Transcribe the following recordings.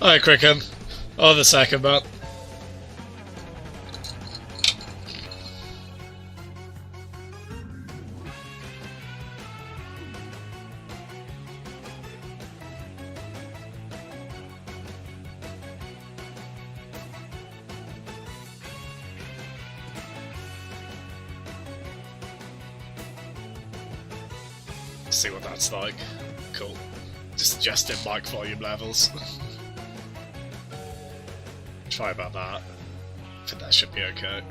Hi, Cricken. Oh, the second man. See what that's like. Cool. Just adjusting mic volume levels. Try about that. I think that should be okay.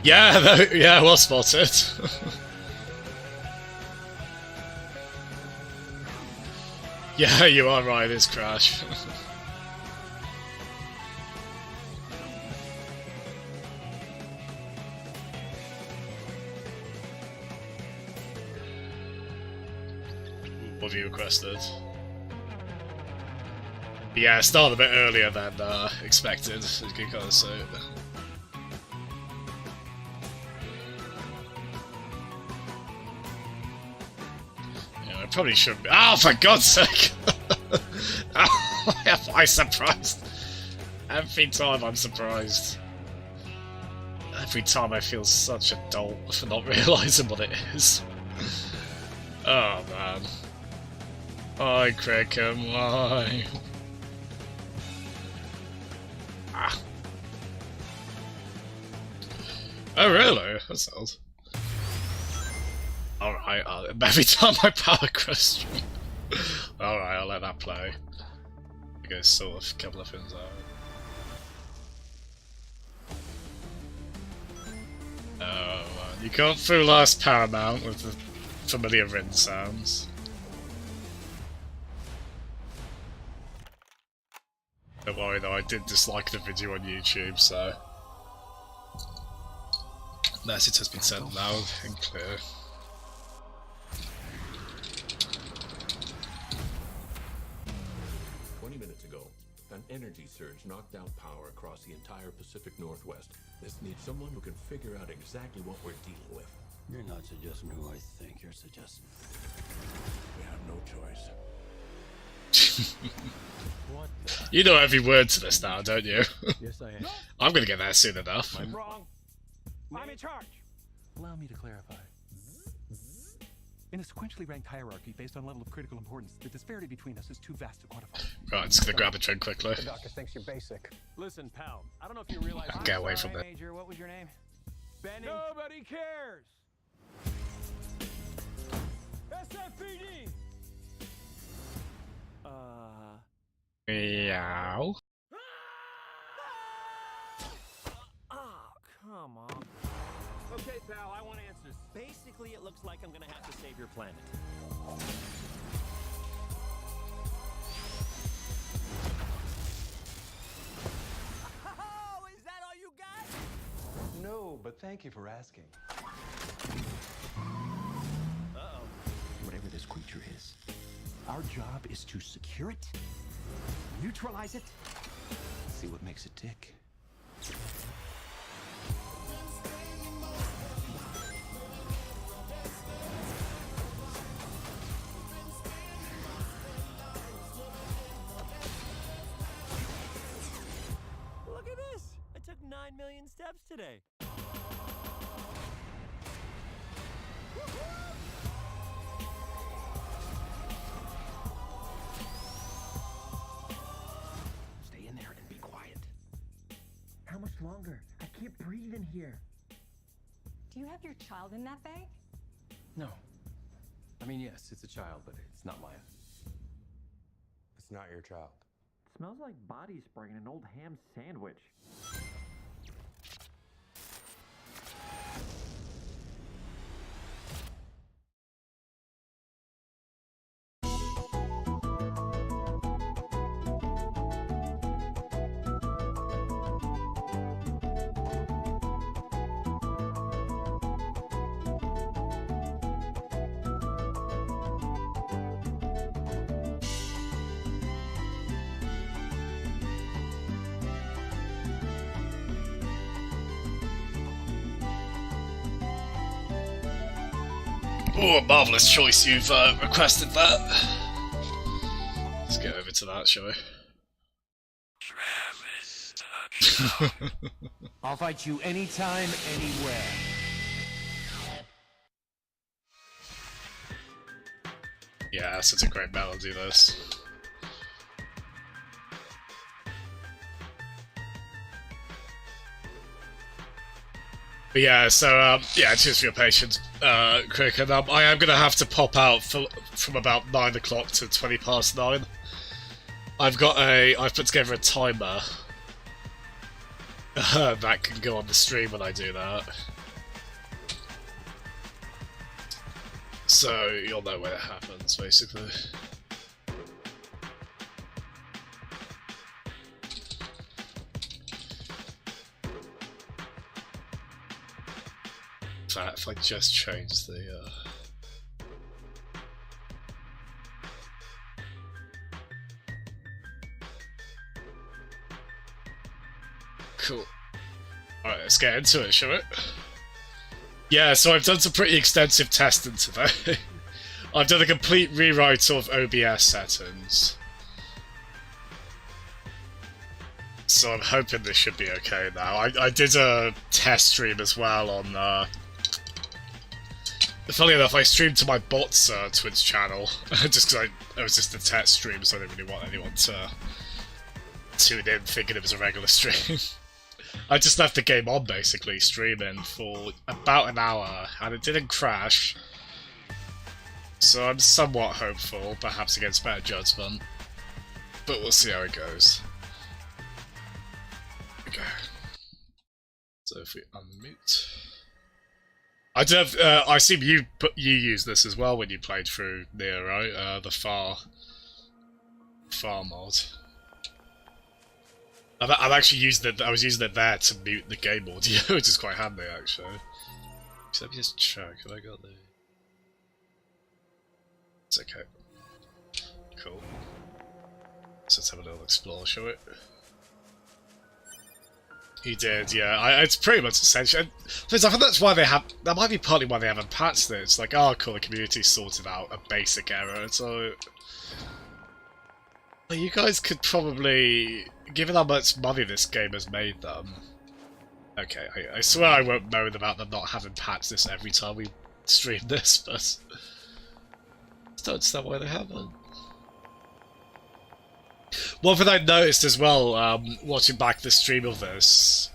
Yeah, yeah, well spotted. Yeah, you are right, it's Crash. What have you requested? Yeah, start a bit earlier than expected, as you can kind of see. Yeah, I probably shouldn't be. Oh, for God's sake! Oh, am I surprised? Every time I'm surprised. Every time I feel such a dolt for not realising what it is. Oh, man. Why, Crickham, why? Ah. Oh, really? That's old. Alright, every time I power question. Alright, I'll let that play. I go sort a couple of things out. Oh, man. You can't fool last Paramount with the familiar Rin sounds. Don't worry though, I did dislike the video on YouTube, so... Message has been sent loud and clear. Minutes ago, an energy surge knocked out power across the entire Pacific Northwest. This needs someone who can figure out exactly what we're dealing with. You're not suggesting who I think you're suggesting. We have no choice. What? You know every word to this now, don't you? Yes, I am. I'm gonna get there soon enough. I'm Wrong. I'm in charge. Allow me to clarify. In a sequentially ranked hierarchy based on level of critical importance, the disparity between us is too vast to quantify. Right, I'm just gonna grab a drink quickly. The doctor thinks you're basic. Listen, pal, I don't know if you realize... Get away from it. Major, what was your name? Benny. Nobody cares! SFPD! Meow. Oh, come on. Okay, pal, I want answers. Basically, it looks like I'm gonna have to save your planet. Oh, is that all you got? No, but thank you for asking. Uh-oh. Whatever this creature is, our job is to secure it, neutralize it, see what makes it tick. Look at this! I took 9 million steps today. Stay in there and be quiet. How much longer? I can't breathe in here. Do you have your child in that bag? No. I mean, yes, it's a child, but it's not mine. It's not your child. Smells like body spray in an old ham sandwich. Oh, a marvellous choice you've requested that. Let's get over to that, shall we? I'll fight you anytime, anywhere. Yeah, such a great melody, this. But yeah, so, yeah, cheers for your patience, Crick, and I am going to have to pop out from about 9 o'clock to 20 past 9. I've put together a timer that can go on the stream when I do that. So, you'll know when it happens, basically. In fact, if I just change the, Cool. Alright, let's get into it, shall we? Yeah, so I've done some pretty extensive testing today. I've done a complete rewrite of OBS settings. So I'm hoping this should be okay now. I did a test stream as well on, funny enough, I streamed to my bot's Twitch channel, just because it was just a test stream, so I didn't really want anyone to tune in thinking it was a regular stream. I just left the game on, basically, streaming for about an hour, and it didn't crash. So I'm somewhat hopeful, perhaps against better judgment. But we'll see how it goes. Okay. So if we unmute... I do have, I assume you used this as well when you played through Nier, right? The far mod. I've actually used it. I was using it there to mute the game audio, which is quite handy actually. So let me just check. Have I got the? It's okay. Cool. So let's have a little explore, shall we? He did, yeah. It's pretty much essential. I think that's why they have. That might be partly why they haven't patched it. It's like, oh, cool, the community sorted out a basic error. So, well, you guys could probably, given how much money this game has made them. Okay, I swear I won't moan about them not having patched this every time we stream this, but I just don't understand why they haven't. One thing I noticed as well, watching back the stream of this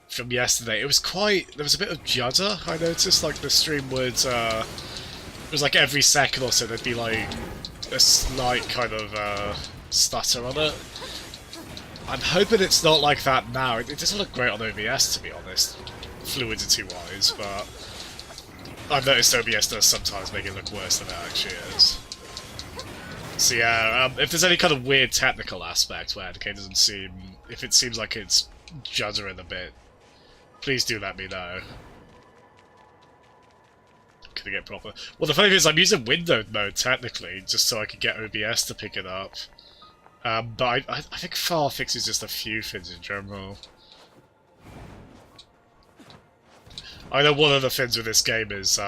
from yesterday, it was quite, there was a bit of judder, I noticed, like the stream would, it was like every second or so there'd be like a slight kind of stutter on it. I'm hoping it's not like that now. It doesn't look great on OBS, to be honest, fluidity-wise, but I've noticed OBS does sometimes make it look worse than it actually is. So yeah, if there's any kind of weird technical aspect where the game doesn't seem... if it seems like it's juddering a bit, please do let me know. Can I get proper... Well, the funny thing is I'm using windowed mode, technically, just so I can get OBS to pick it up. But I think far fixes just a few things in general. I know one of the things with this game is,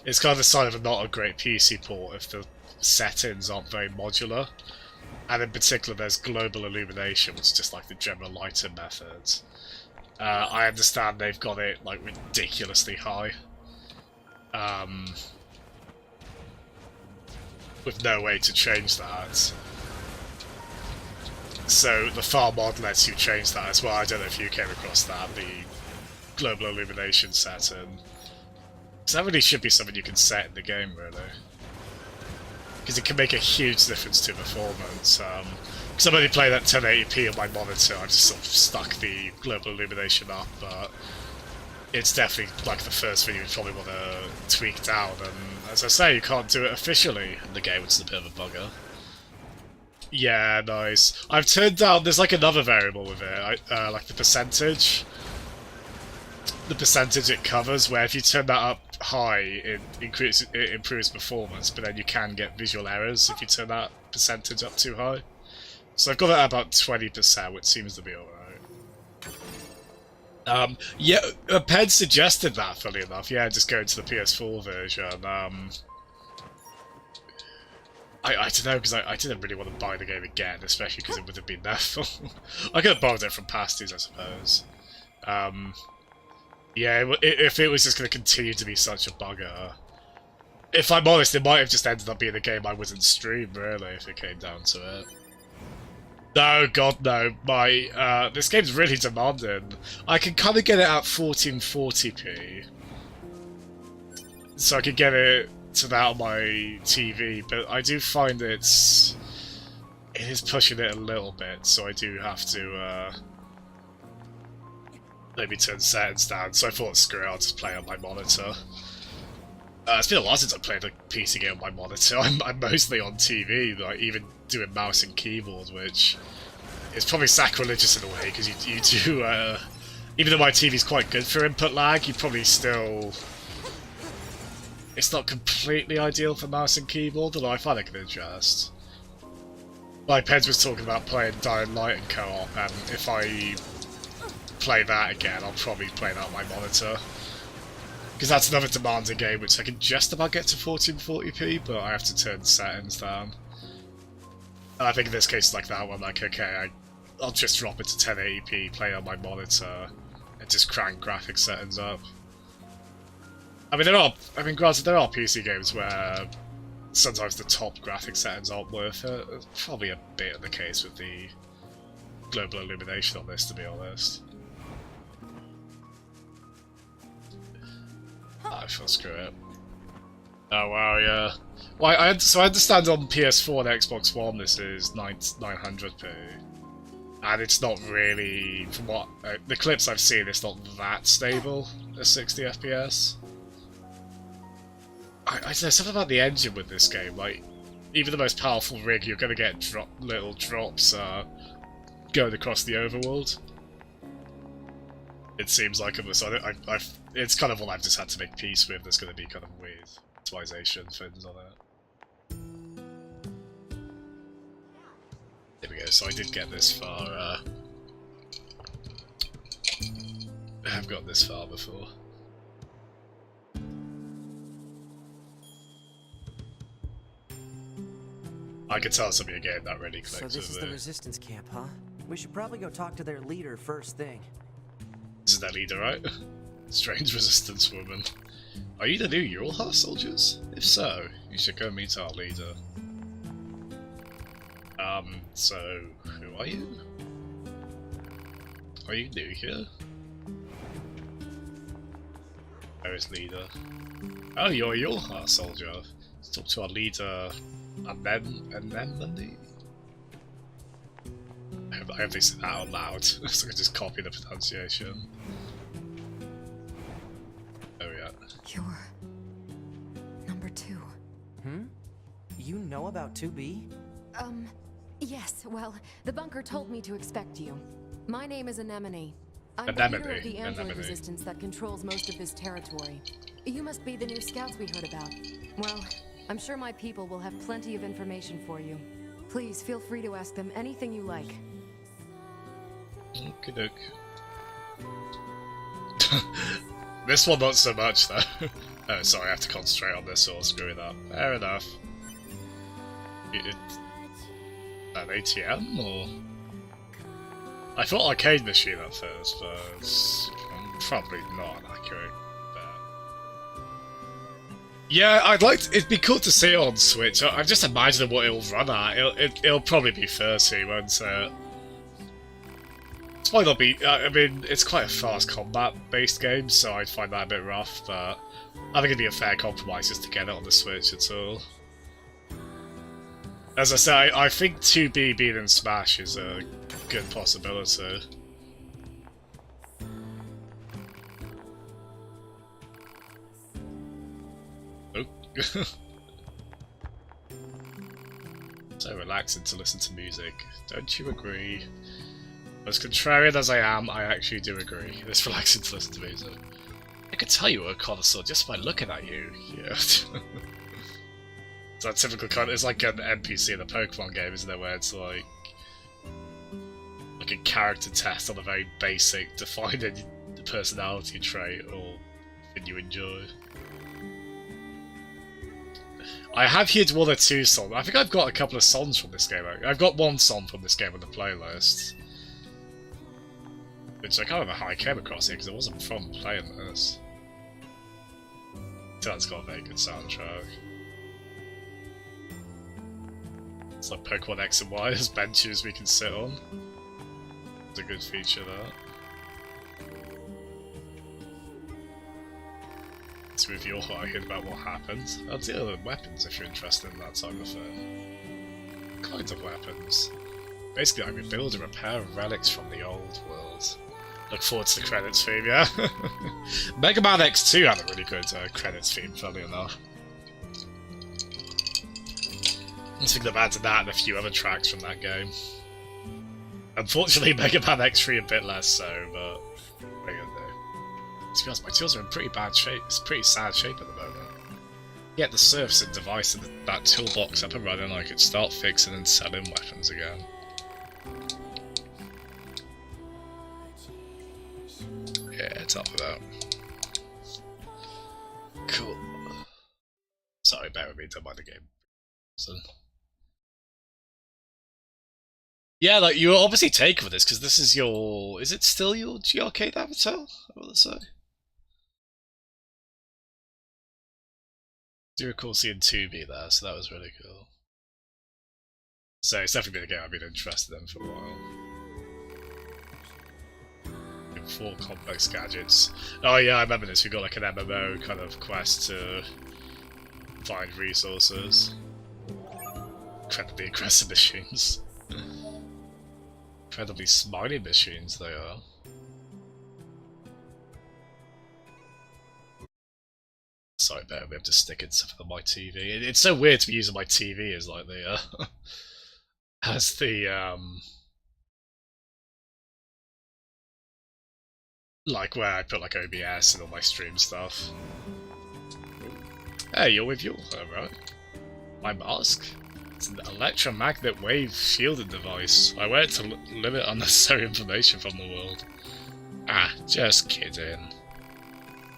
it's kind of a sign of not a great PC port if the settings aren't very modular. And in particular there's global illumination, which is just like the general lighting methods. I understand they've got it like ridiculously high. With no way to change that. So the far mod lets you change that as well. I don't know if you came across that, the global illumination setting. So that really should be something you can set in the game, really. Because it can make a huge difference to performance. Because I'm only playing at 1080p on my monitor, I've just sort of stuck the global illumination up, but it's definitely like the first thing you probably want to tweak down, and as I say, you can't do it officially in the game, which is a bit of a bugger. Yeah, nice. I've turned down, there's like another variable with it, like the percentage. The percentage it covers, where if you turn that up high, it improves performance, but then you can get visual errors if you turn that percentage up too high. So I've got it at about 20%, which seems to be alright. Yeah, Ped suggested that, funny enough. Yeah, just go to the PS4 version. I don't know, because I didn't really want to buy the game again, especially because it would have been there for... I could have borrowed it from pasties, I suppose. Yeah, if it was just going to continue to be such a bugger... If I'm honest, it might have just ended up being a game I wouldn't stream, really, if it came down to it. No, God, no. This game's really demanding. I can kind of get it at 1440p. So I could get it to that on my TV, but I do find it is pushing it a little bit, so I do have to maybe turn settings down. So I thought, screw it, I'll just play on my monitor. It's been a while since I played a PC game on my monitor. I'm mostly on TV, like even doing mouse and keyboard, which is probably sacrilegious in a way, because you do, even though my TV's quite good for input lag, you probably still... It's not completely ideal for mouse and keyboard, although I find it can adjust. Like Peds was talking about playing Dying Light and co-op, and if I play that again, I'll probably play that on my monitor. Because that's another demanding game which I can just about get to 1440p, but I have to turn settings down. And I think in this case like that one, like, okay, I'll just drop it to 1080p, play on my monitor, and just crank graphics settings up. I mean, granted, there are PC games where sometimes the top graphic settings aren't worth it. It's probably a bit of the case with the global illumination on this, to be honest. I feel screw it. Oh wow, yeah. Well, so I understand on PS4 and Xbox One this is 900p. And it's not really, from what the clips I've seen, it's not that stable at 60 FPS. I don't know, something about the engine with this game, like, even the most powerful rig, you're gonna get little drops going across the overworld. It seems like it was, so it's kind of what I've just had to make peace with. There's gonna be kind of weird optimization things on it. There we go, so I did get this far, I've got this far before. I can tell somebody getting that really quick. So this is the resistance camp, huh? We should probably go talk to their leader first thing. This is their leader, right? Strange resistance woman. Are you the new Ural soldiers? If so, you should go meet our leader. So, who are you? Are you new here? Where is leader? Oh, you're a Ural soldier. Let's talk to our leader, Anemone? I hope they say that out loud, so I can just copy the pronunciation. Oh yeah. You're... number 2. Hmm? You know about 2B? Yes, well, the bunker told me to expect you. My name is Anemone. I'm the Anemone. leader of the android Anemone. resistance that controls most of this territory. You must be the new scouts we heard about. Well, I'm sure my people will have plenty of information for you. Please feel free to ask them anything you like. Okey-doke. This one not so much though. Oh, sorry, I have to concentrate on this or screw it up. Fair enough. An ATM or? I thought arcade machine at first, but it's probably not an accurate bet. Yeah, it'd be cool to see it on Switch. I'm just imagining what it'll run at. It'll probably be 30, won't it? It might not be. I mean, it's quite a fast combat-based game, so I'd find that a bit rough. But I think it'd be a fair compromise just to get it on the Switch at all. As I say, I think 2B being in Smash is a good possibility. Oh. So relaxing to listen to music. Don't you agree? As contrarian as I am, I actually do agree. It's relaxing to listen to music. I could tell you were a connoisseur just by looking at you. Yeah. It's that typical kind of, it's like an NPC in a Pokemon game, isn't it, where it's like a character test on a very basic, defining personality trait or thing you enjoy. I have heard one or two songs. I think I've got a couple of songs from this game. I've got one song from this game on the playlist. Which I can't remember how I came across it, because it wasn't from playing this. So that's got a very good soundtrack. It's like Pokemon X and Y, there's benches we can sit on. It's a good feature there. To reveal what I heard about what happened. I'll deal with weapons if you're interested in that type of thing. Kinds of weapons. Basically, I rebuild and repair relics from the old world. Look forward to the credits theme, yeah? Mega Man X2 had a really good credits theme, funny enough. I think they've added that and a few other tracks from that game. Unfortunately, Mega Man X3 a bit less so, but what are you gonna do? To be honest, my tools are in pretty bad shape. It's pretty sad shape at the moment. Get the Surfs and device and that toolbox up and running, I could start fixing and selling weapons again. Yeah, it's up with that. Cool. Sorry, bear with me, don't mind the game. So. Yeah, like, you were obviously taken with this, because this is your... Is it still your G-Arcade avatar? I want to say. I do recall seeing 2B there, so that was really cool. So it's definitely been a game I've been interested in for a while. 4 complex gadgets. Oh yeah, I remember this. We got like an MMO kind of quest to find resources. Incredibly aggressive machines. Incredibly smiley machines they are. Sorry, bear, we have to stick it to my TV. It's so weird to be using my TV as like the as the like where I put like OBS and all my stream stuff. Hey, you're with you, right? My mask? It's an electromagnet wave shielding device. I wear it to limit unnecessary information from the world. Ah, just kidding.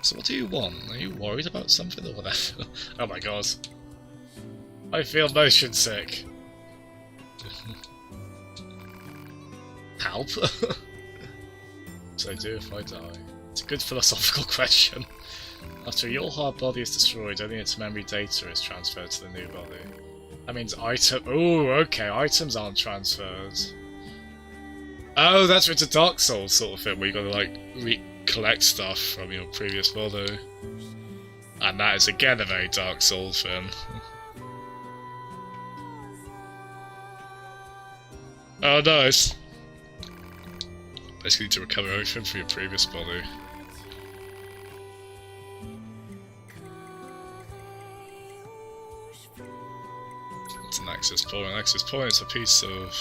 So what do you want? Are you worried about something or whatever? Oh my god. I feel motion sick. Help? So I do if I die? It's a good philosophical question. After your hard body is destroyed, only its memory data is transferred to the new body. That means oh, okay, items aren't transferred. Oh, that's what's a Dark Souls sort of thing, where you gotta like collect stuff from your previous body. And that is again a very Dark Souls thing. Oh, nice. Basically to recover everything from your previous body. It's an access point. An access point is a piece of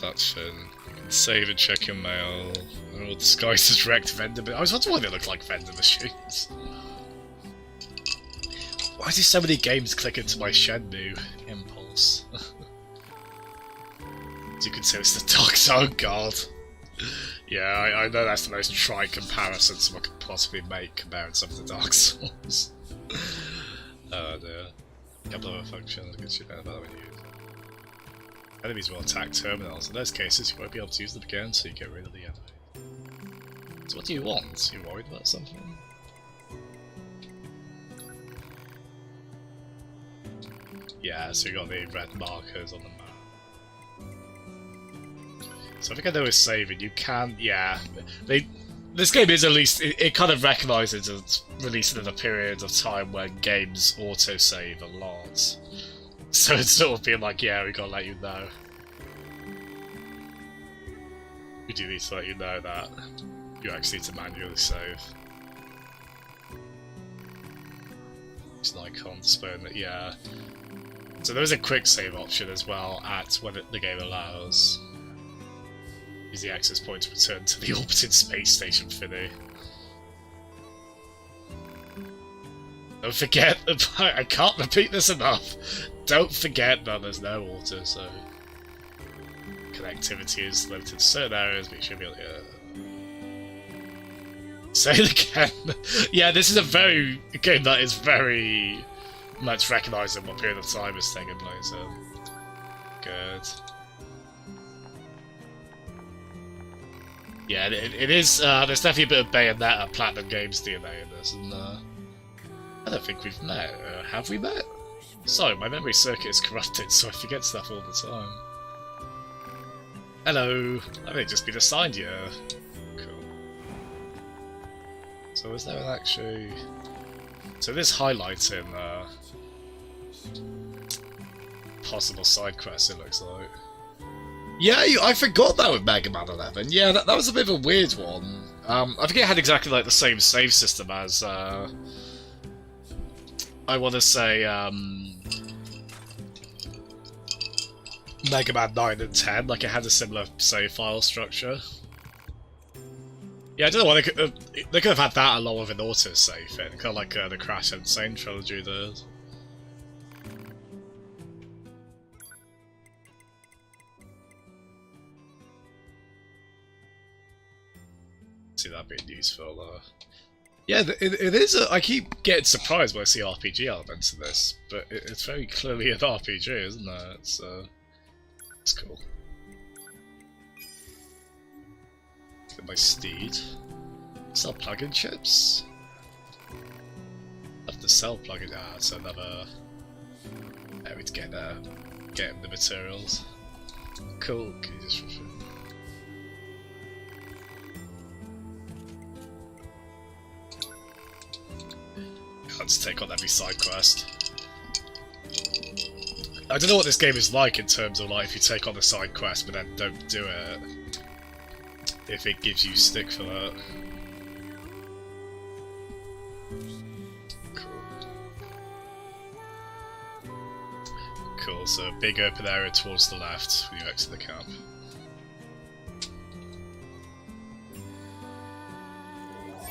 that thing. You can save and check your mail. They're all disguised as wrecked vendor. I was wondering why they look like vendor machines. Why do so many games click into my Shenmue impulse? As you can see, it's the Dark Souls. Oh god. Yeah, I know that's the most trite comparison someone could possibly make comparing something to Dark Souls. Oh dear. Couple of functions, gets you better when you use it. Enemies will attack terminals. In those cases, you won't be able to use them again, so you get rid of the enemy. So what do you want? Are you worried about something? Yeah, so you got the red markers on the map. So I think I know with saving, you can, yeah. This game is at least, it kind of recognises it's released in a period of time when games auto-save a lot. So it's sort of being like, yeah, we gotta let you know. We do need to let you know that you actually need to manually save. It's an icon displaying that, yeah. So there is a quick save option as well at when the game allows. Use the access point to return to the orbiting space station thingy. Don't forget, I can't repeat this enough. Don't forget that there's no auto, so connectivity is limited to certain areas, but you should be able to say it again. Yeah, this is a game that is very much recognising what period of time is taking place in. Good. Yeah, it is. There's definitely a bit of Bayonetta Platinum Games DNA in this, and I don't think we've met. Have we met? Sorry, my memory circuit is corrupted, so I forget stuff all the time. Hello. I may just been assigned you. Cool. So is there an actually? So this highlighting possible side quests. It looks like. Yeah, I forgot that with Mega Man 11. Yeah, that was a bit of a weird one. I think it had exactly like the same save system as I want to say Mega Man 9 and 10. Like it had a similar save file structure. Yeah, I don't know why they could have had that along with an autosave thing, kind of like the Crash Insane trilogy did. See that being useful. Yeah, it is. I keep getting surprised when I see RPG elements in this, but it's very clearly an RPG, isn't it? It's cool. Get my steed. Sell plugin chips. Have to sell plugin. Ah, it's another. I need to get the materials. Cool. Can you just? Can't just take on every side quest. I don't know what this game is like in terms of like if you take on the side quest but then don't do it. If it gives you stick for that. Cool, so big open area towards the left when you exit the camp.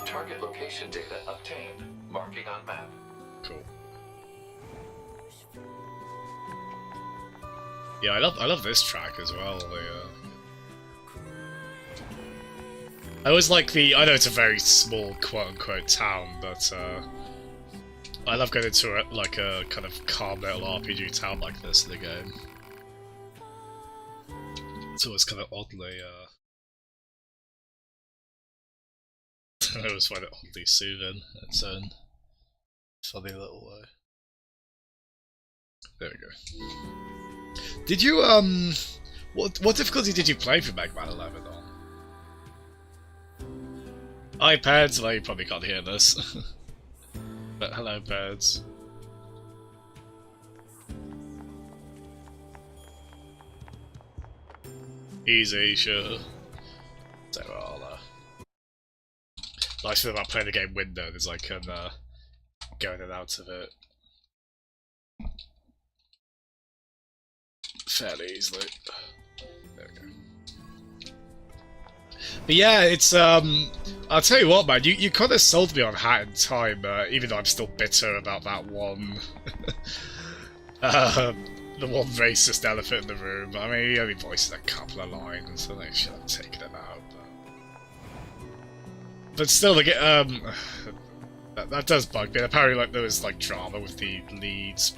Target location data obtained. Marking on map. Cool. Yeah, I love this track as well. I always like the. I know it's a very small quote-unquote town, but I love going into like a kind of calm little RPG town like this in the game. It's always kind of oddly. I always find it oddly soothing in its own funny little way. There we go. Did you what difficulty did you play for Mega Man 11 on? iPads? Well, you probably can't hear this. But hello, birds. Easy, sure. So I'll nice thing about playing the game windowed is I can go in and out of it fairly easily. There we go. But yeah, it's I'll tell you what, man, you kind of sold me on Hat in Time, even though I'm still bitter about that one the one racist elephant in the room. I mean, he only voices a couple of lines, so they should have taken him out. But still, like, that does bug me. Apparently, like, there was like drama with the leads,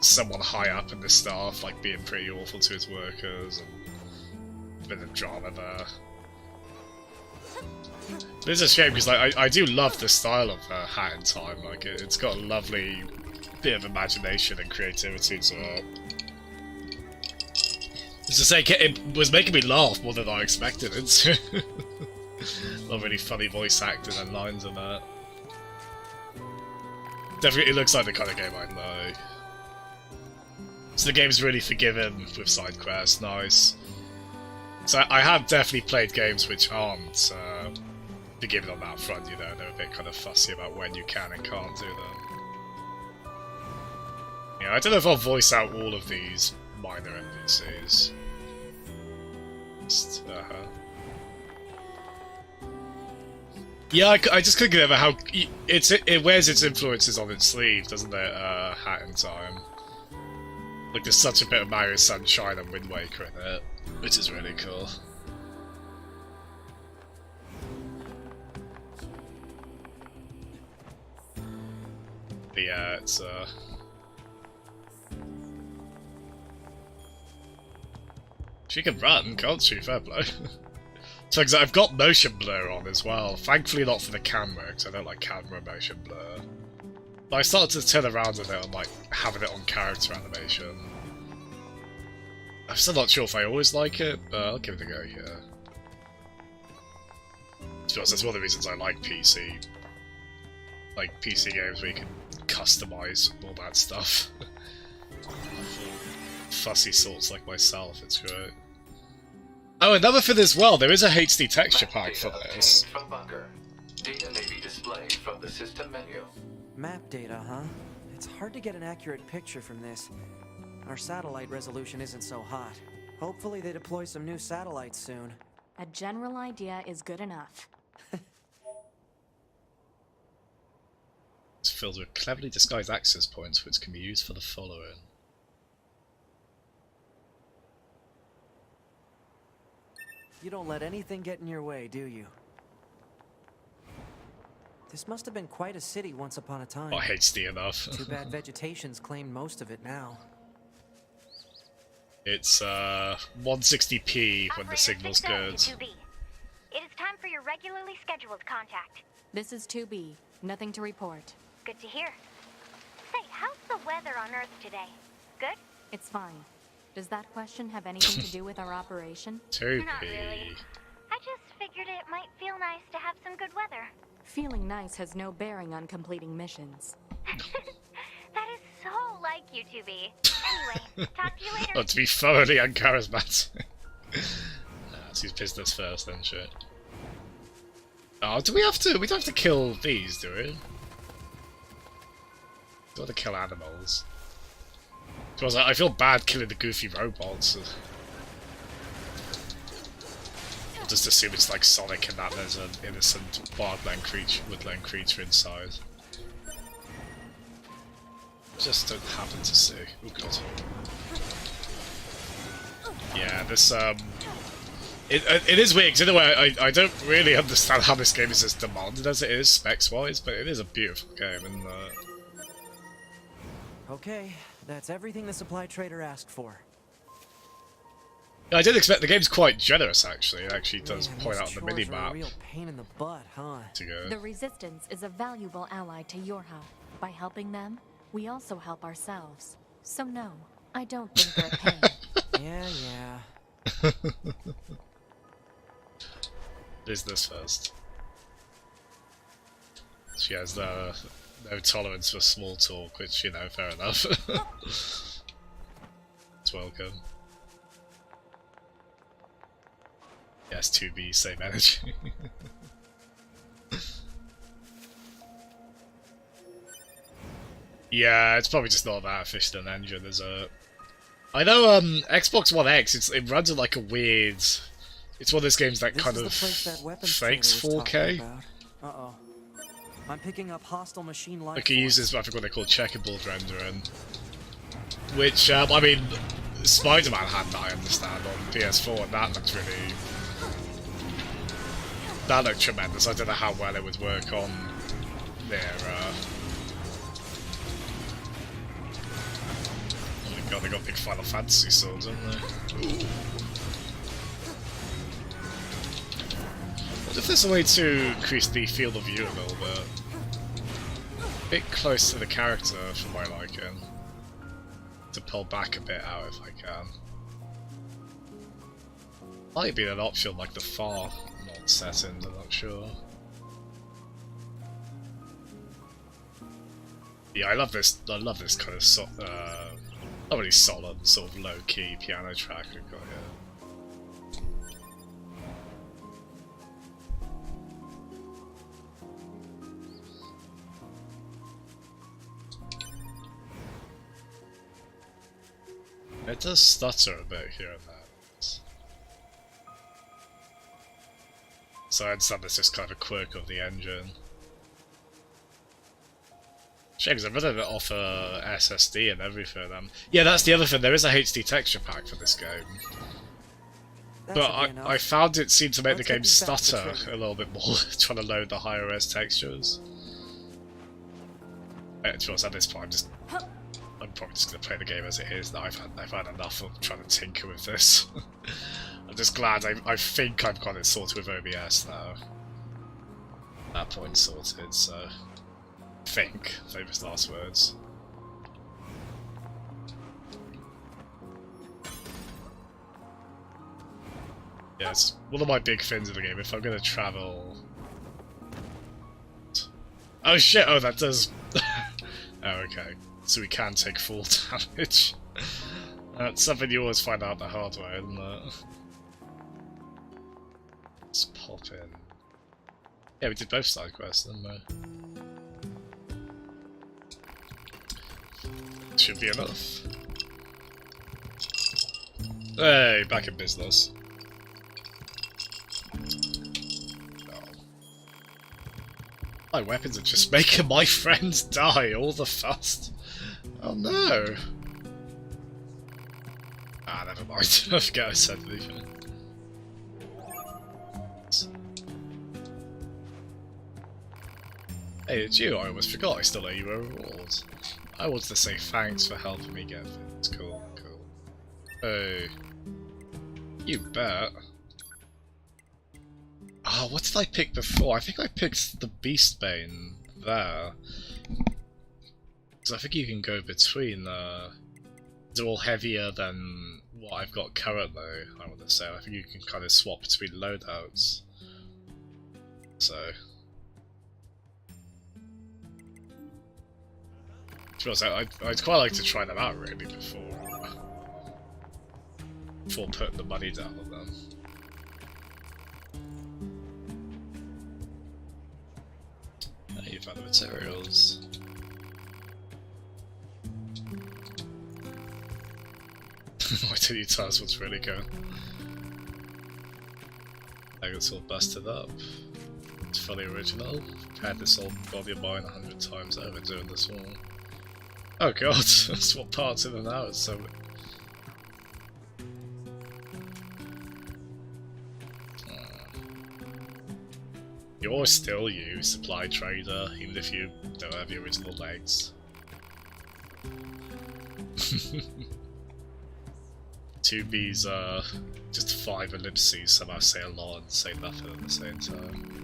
someone high up in the staff, like being pretty awful to his workers, and a bit of drama there. But it's a shame because, like, I do love the style of Hat in Time. Like, it's got a lovely bit of imagination and creativity to it. As I say, it was making me laugh more than I expected it to. Not really funny voice acting and lines in that. Definitely looks like the kind of game I'd like. So the game's really forgiving with side quests, nice. So I have definitely played games which aren't forgiving on that front, you know, they're a bit kind of fussy about when you can and can't do them. Yeah, I don't know if I'll voice out all of these minor NPCs. Just, yeah, I just couldn't get over how it wears its influences on its sleeve, doesn't it? Hat in Time. Like there's such a bit of Mario Sunshine and Wind Waker in it, which is really cool. But yeah, it's She can run, can't she? Fair play. So I've got motion blur on as well. Thankfully not for the camera, because I don't like camera motion blur. But I started to turn around with it and like having it on character animation. I'm still not sure if I always like it, but I'll give it a go, yeah. To be honest, that's one of the reasons I like PC. Like PC games where you can customize all that stuff. Fussy sorts like myself, it's great. Oh, another thing as well, there is a HD texture pack for this. From bunker. Data may be displayed from the system menu. Map data, huh? It's hard to get an accurate picture from this. Our satellite resolution isn't so hot. Hopefully they deploy some new satellites soon. A general idea is good enough. It's filled with cleverly disguised access points which can be used for the following. You don't let anything get in your way, do you? This must have been quite a city once upon a time. Not HD enough. Too bad vegetation's claimed most of it now. It's 160p when the signal's good. It is time for your regularly scheduled contact. This is 2B. Nothing to report. Good to hear. Say, how's the weather on Earth today? Good? It's fine. Does that question have anything to do with our operation? 2B. Not really. I just figured it might feel nice to have some good weather. Feeling nice has no bearing on completing missions. That is so like you, 2B. Anyway, talk to you later. Oh, to be thoroughly uncharismatic. She's business first, then shit. Oh, do we have to? We don't have to kill these, do we? We don't have to kill animals. Because I feel bad killing the goofy robots. I'll just assume it's like Sonic and that there's an innocent wildland creature, woodland creature inside. Just don't happen to see. Oh god. Yeah, this it is weird, because in a way I don't really understand how this game is as demanded as it is, specs-wise, but it is a beautiful game, and Okay, that's everything the supply trader asked for. I did expect the game's quite generous, actually. It actually does Man, point these out on the chores are mini-map. a real pain in the butt, huh? To go. The Resistance is a valuable ally to your hub. By helping them, we also help ourselves. So no, I don't think they're a pain. Yeah. Business first. She has no tolerance for small talk, which, you know, fair enough. It's welcome. Yes, 2B, same energy. Yeah, it's probably just not that efficient an engine, is it? I know Xbox One X, it runs at like a weird... It's one of those games that kind of fakes 4K. Uh-oh. I'm picking up hostile machine life. Like it uses, I think what they call checkerboard rendering. Which, I mean, Spider-Man had that, I understand, on PS4, and that looked really... That looked tremendous. I don't know how well it would work on their, oh my god, they got big Final Fantasy swords, haven't they? Ooh. What if there's a way to increase the field of view a little bit? A bit close to the character for my liking. To pull back a bit out if I can. Might be an option like the far mod settings, I'm not sure. Yeah, I love this kind of not really solid, sort of low-key piano track we've got here. It does stutter a bit here and there. So I understand it's just kind of a quirk of the engine. Shame, because I'm running it off a SSD and everything. Yeah, that's the other thing. There is a HD texture pack for this game. But I found it seemed to make the game stutter a little bit more, trying to load the higher res textures. To be honest, at this point, I'm I'm probably just gonna play the game as it is. Now I've had enough of trying to tinker with this. I'm just glad I think I've got it sorted with OBS now. That point sorted, so think, famous last words. Yeah, it's one of my big things in the game. If I'm gonna travel... Oh shit, oh that does... Oh, okay. So we can take full damage. That's something you always find out the hard way, isn't it? Let's pop in. Yeah, we did both side quests, didn't we? Should be enough. Hey, back in business. Oh. My weapons are just making my friends die all the fast. Oh no! Ah, never mind. I forget I said anything. Hey, it's you. I almost forgot I still owe you a reward. I wanted to say thanks for helping me get things. Cool, cool. Hey. You bet. Oh, what did I pick before? I think I picked the Beastbane there. Because I think you can go between, they're all heavier than what I've got currently, I want to say. I think you can kind of swap between loadouts. So... to be honest, I'd quite like to try them out, really, before putting the money down on them. Hey, you found the materials. Why don't you tell us what's really going? I got it's all busted up. It's fully original. I've had this old body of mine 100 times over doing this one. Oh god, swap parts in and out, it's so... You're still you, supply trader, even if you don't have the original legs. 2B's just 5 ellipses, somehow say a lot and say nothing at the same time.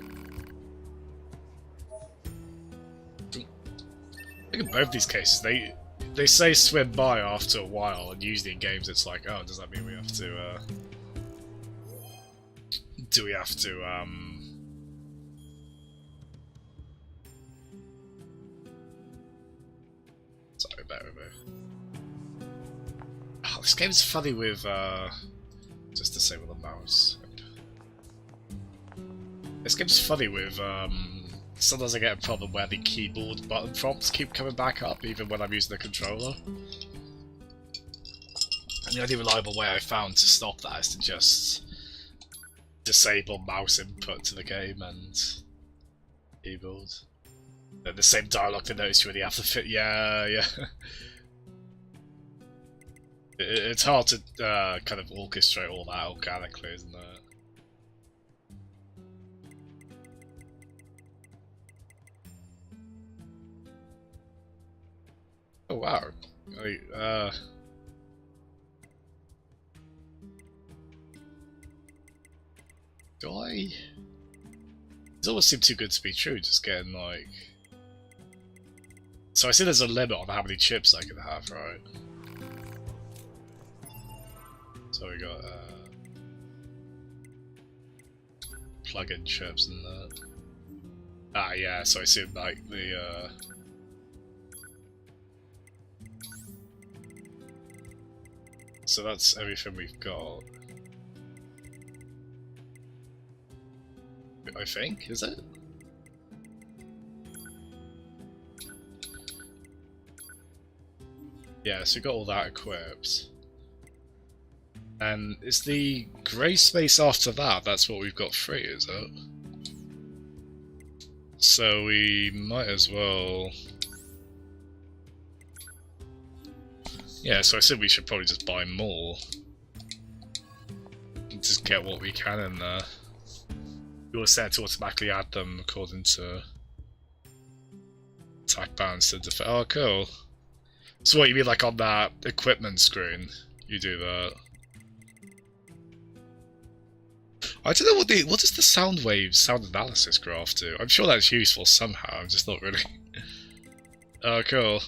I think in both these cases, they say swim by after a while, and usually in games it's like, oh, does that mean we have to, do we have to, sorry, bear with me. Oh, this game's funny with, just to say with a mouse. This game's funny with, sometimes I get a problem where the keyboard button prompts keep coming back up, even when I'm using the controller. And the only reliable way I found to stop that is to just disable mouse input to the game and keyboard. And the same dialogue to notice you really have to fit. Yeah, yeah. It's hard to kind of orchestrate all that organically, isn't it? Oh wow. Do I... It almost seemed too good to be true, just getting like... So I see there's a limit on how many chips I can have, right? So we got plug-in chips and that. Ah yeah, so I assume like the so that's everything we've got. I think, is it? Yeah, so we got all that equipped. And it's the grey space after that, that's what we've got free, is it? So we might as well... Yeah, so I said we should probably just buy more. And just get what we can in there. We were set to automatically add them according to attack balance to defense. Oh, cool. So what, you mean like on that equipment screen? You do that? I don't know what does the sound analysis graph do? I'm sure that's useful somehow, I'm just not really... Oh, cool.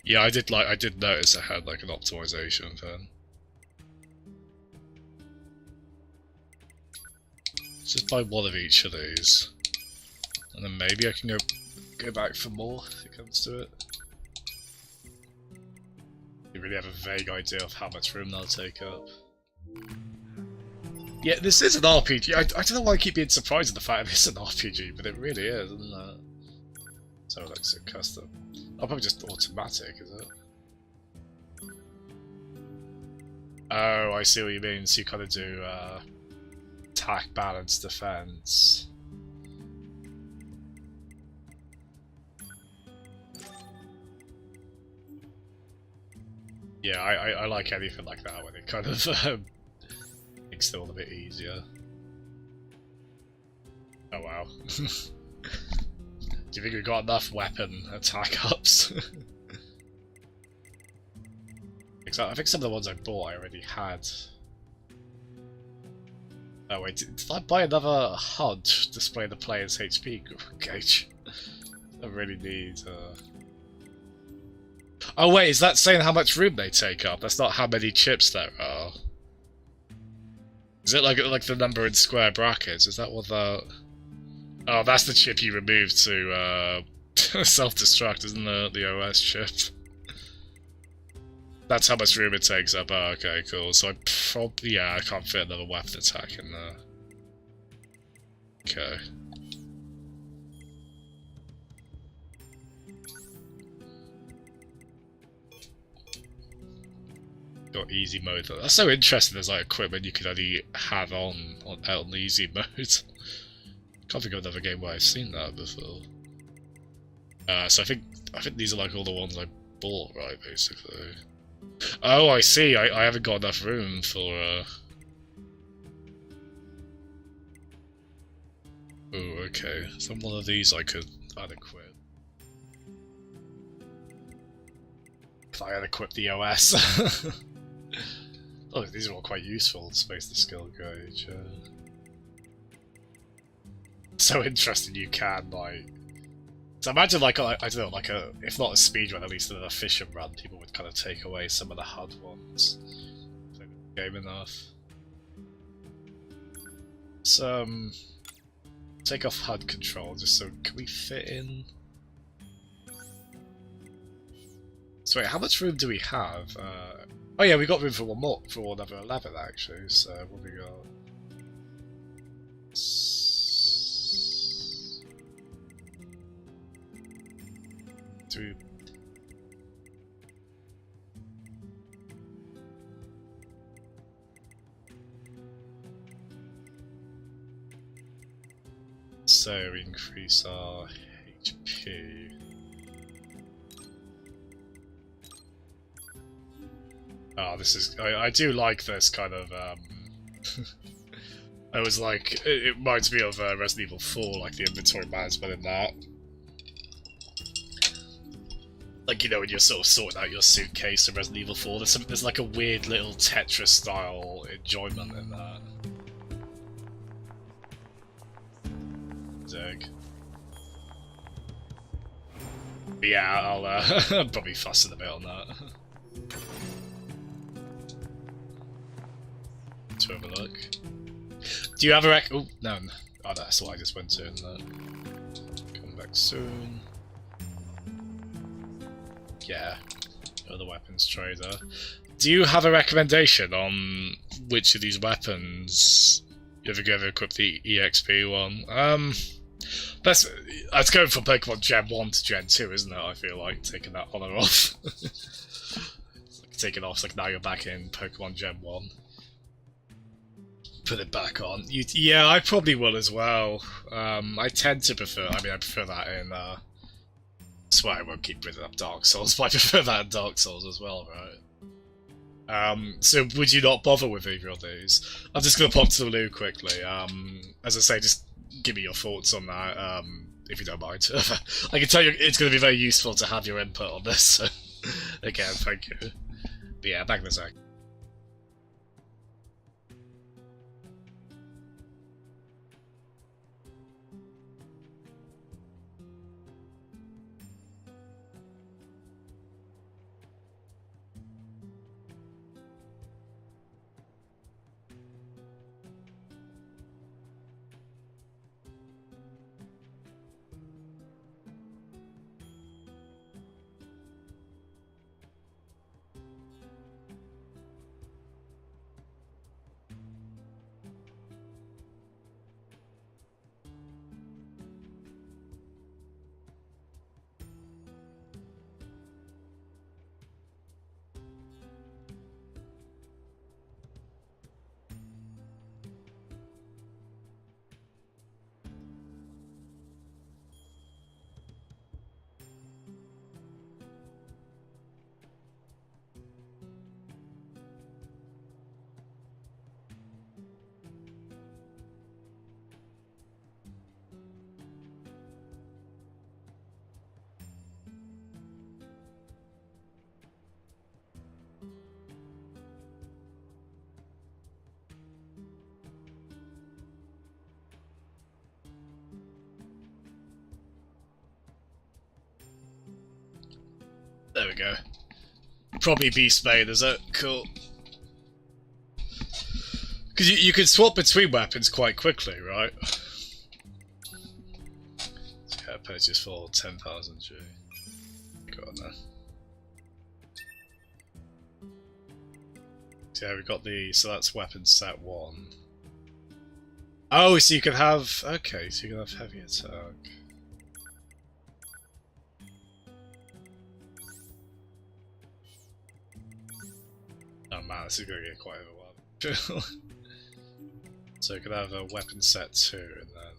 Yeah, I did notice it had like an optimization thing. Just buy one of each of these. And then maybe I can go back for more if it comes to it. You really have a vague idea of how much room they'll take up. Yeah, this is an RPG. I don't know why I keep being surprised at the fact it's an RPG, but it really is, isn't it? So like so custom. Oh, probably just automatic, is it? Oh, I see what you mean. So you kind of do attack, balance, defense. Yeah, I like anything like that when it kind of makes it all a bit easier. Oh wow. Do you think we've got enough weapon attack ups? I think some of the ones I bought I already had. Oh wait, did I buy another HUD to display the player's HP gauge? I really need... Oh wait, is that saying how much room they take up? That's not how many chips there are. Is it like the number in square brackets? Is that what that... Oh, that's the chip you removed to self-destruct, isn't it? The OS chip. That's how much room it takes up. Oh, okay, cool. So I probably... Yeah, I can't fit another weapon attack in there. Okay. Got easy mode. That's so interesting. There's like equipment you could only have on easy mode. Can't think of another game where I've seen that before. So I think these are like all the ones I bought, right? Basically. Oh, I see. I haven't got enough room for. Oh, okay. Some one of these I could unequip. If I unequip the OS. Oh, these are all quite useful to space the skill gauge. So interesting you can, like... So imagine like, I don't know, like a... If not a speedrun, at least an efficient run, people would kind of take away some of the HUD ones. Play the game enough. So, take off HUD control, just so... Can we fit in... So wait, how much room do we have? Oh yeah, we got room for one more, for another 11 actually, so what have we got? Do so we increase our HP. Oh, this is... I do like this kind of, I was like... It reminds me of Resident Evil 4, like the inventory management in that. Like, you know, when you're sort of sorting out your suitcase in Resident Evil 4, there's like a weird little Tetris-style enjoyment in that. Dig. But yeah, I'll probably fuss a bit on that. To have a look. Do you have a oh, no. Oh, that's what I just went to. Come back soon. Yeah. You're the weapons trader. Do you have a recommendation on which of these weapons you ever equip the EXP one? That's going from Pokemon Gen 1 to Gen 2, isn't it? I feel like taking that on or off. It's like taking off, it's like now you're back in Pokemon Gen 1. Put it back on. Yeah, I probably will as well. I tend to prefer... I mean, I prefer that in... That's why I won't keep bringing up Dark Souls, but I prefer that in Dark Souls as well, right? So would you not bother with either of these? I'm just going to pop to the loo quickly. As I say, just give me your thoughts on that, if you don't mind. I can tell you it's going to be very useful to have your input on this. So Again, thank you. But yeah, back in a sec. There we go. Probably Beast Made, is it? Cool. Because you can swap between weapons quite quickly, right? Yeah, purchase for 10,000 G. Go on there. So yeah, we got the. So that's weapon set 1. Oh, so you can have. Okay, so you can have heavy attack. Oh man, this is going to get quite overwhelming. So you could have a weapon set 2 and then...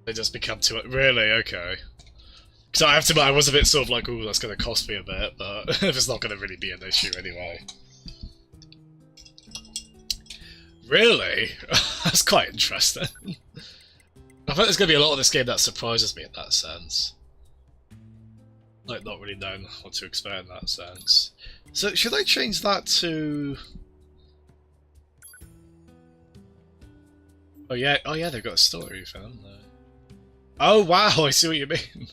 They just become too... Really? Okay. Because I have to admit, I was a bit sort of like, ooh, that's going to cost me a bit, but if it's not going to really be an issue anyway. Really? That's quite interesting. I think there's going to be a lot of this game that surprises me in that sense. Like, not really knowing what to expect in that sense. So, should I change that to... Oh yeah, they've got a story, haven't they? Oh wow, I see what you mean.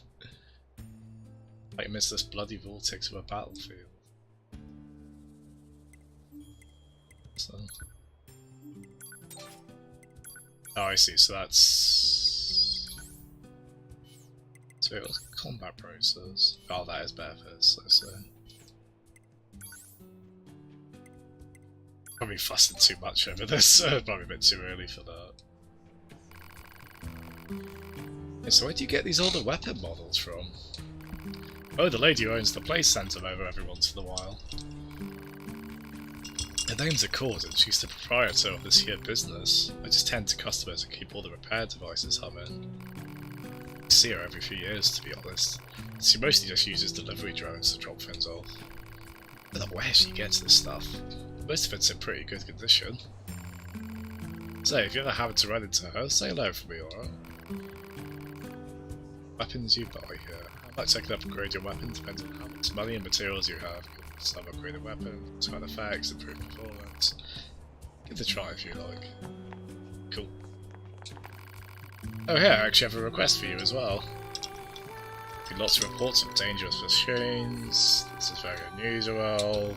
Like, miss this bloody vortex of a battlefield. So... Oh, I see, so that's... So it was combat process. Oh, that is better for this, I see. Probably fussing too much over this, probably a bit too early for that. Yeah, so where do you get these older weapon models from? Oh, the lady who owns the place sends them over every once in a while. Her name's Accord, she's the proprietor of this here business. I just tend to customers and keep all the repair devices humming. I see her every few years, to be honest. She mostly just uses delivery drones to drop things off. I don't know where she gets this stuff. Most of it's in pretty good condition. So, if you ever happen to run into her, say hello for me, alright? Weapons you buy here. I might take it up and upgrade your weapon, depends on how much money and materials you have. Some upgraded weapons, sound effects, improved performance. Give it a try if you like. Cool. Oh here, I actually have a request for you as well. Lots of reports of dangerous machines. This is very unusual.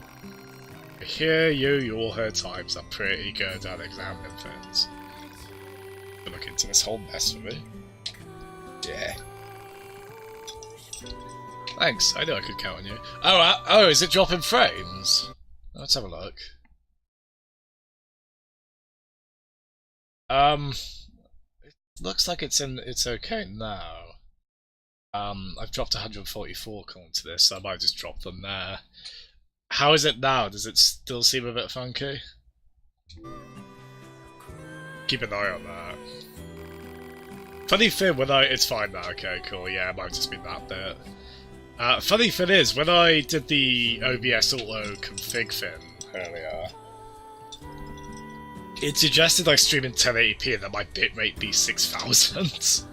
Here, you all heard times are pretty good at examining things. Look into this whole mess for me. Yeah. Thanks, I knew I could count on you. Oh, is it dropping frames? Let's have a look. It looks like it's okay now. I've dropped 144 according to this, so I might just drop them there. How is it now? Does it still seem a bit funky? Keep an eye on that. Funny thing, it's fine now, okay, cool, yeah, it might have just been that bit. Funny thing is, when I did the OBS auto config thing earlier, It suggested I stream in 1080p and that my bitrate be 6000.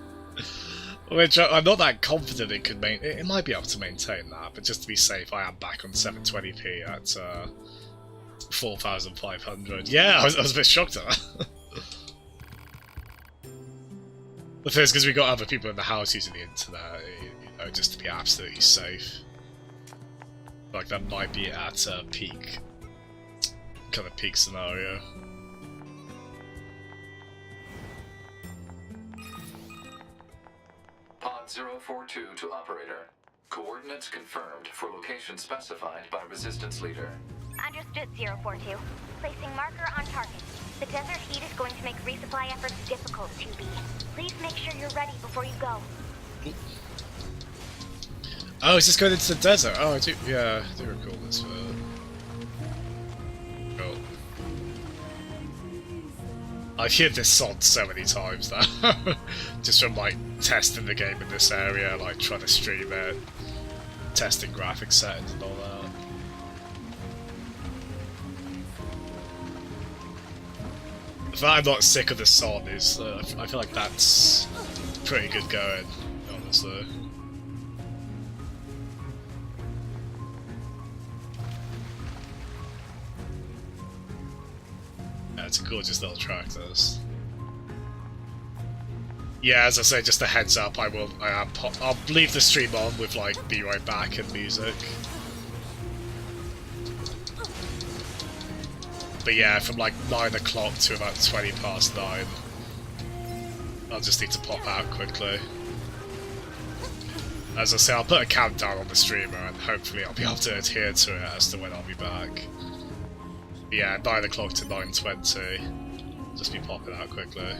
Which I'm not that confident it could it might be able to maintain that, but just to be safe, I am back on 720p at 4500. Yeah, I was a bit shocked at that. The thing is, because we got other people in the house using the internet, you know, just to be absolutely safe. Like, that might be at a peak. Kind of peak scenario. Pod 042 to operator. Coordinates confirmed for location specified by Resistance Leader. Understood, 042. Placing marker on target. The desert heat is going to make resupply efforts difficult, 2B. Please make sure you're ready before you go. Oh, is this going into the desert? Oh, I do recall this. Cool. I've heard this song so many times now. Just from, like, testing the game in this area, like, trying to stream it, testing graphics settings and all that. The fact I'm not sick of the song is, I feel like that's pretty good going, honestly. Yeah, it's a gorgeous little track, this. Yeah, as I say, just a heads up, I'll leave the stream on with, like, Be Right Back and music. But yeah, from like 9 o'clock to about 20 past 9, I'll just need to pop out quickly. As I say, I'll put a countdown on the streamer and hopefully I'll be able to adhere to it as to when I'll be back. But yeah, 9 o'clock to 9:20, just be popping out quickly.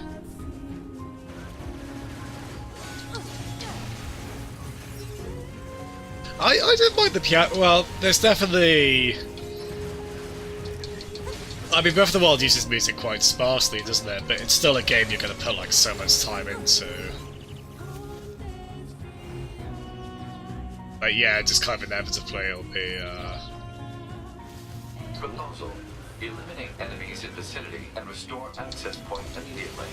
I don't mind the piano. Well, there's definitely. I mean, Breath of the Wild uses music quite sparsely, doesn't it? But it's still a game you're going to put like so much time into. But yeah, just kind of inevitably it'll be. Proposal: eliminate enemies in vicinity and restore access point immediately.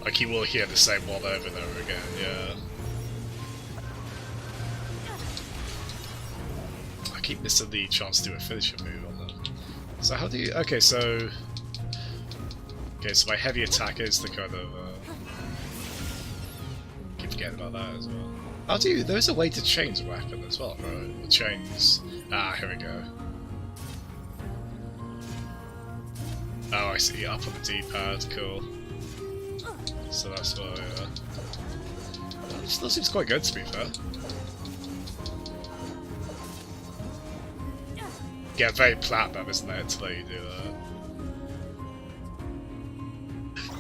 Like you will hear the same one over and over again. Yeah. I keep missing the chance to do a finisher move on them. So how do you... Okay, so my heavy attack is the kind of... keep forgetting about that as well. How do you... There's a way to change a weapon as well, right? The chains... Ah, here we go. Oh, I see. Up on the D-pad, cool. So that's why... That seems quite good, to be fair. Yeah, very platinum, isn't it, to let you do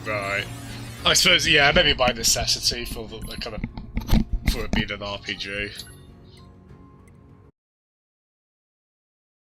that. Right. I suppose, yeah, maybe by necessity for the kind of for it being an RPG.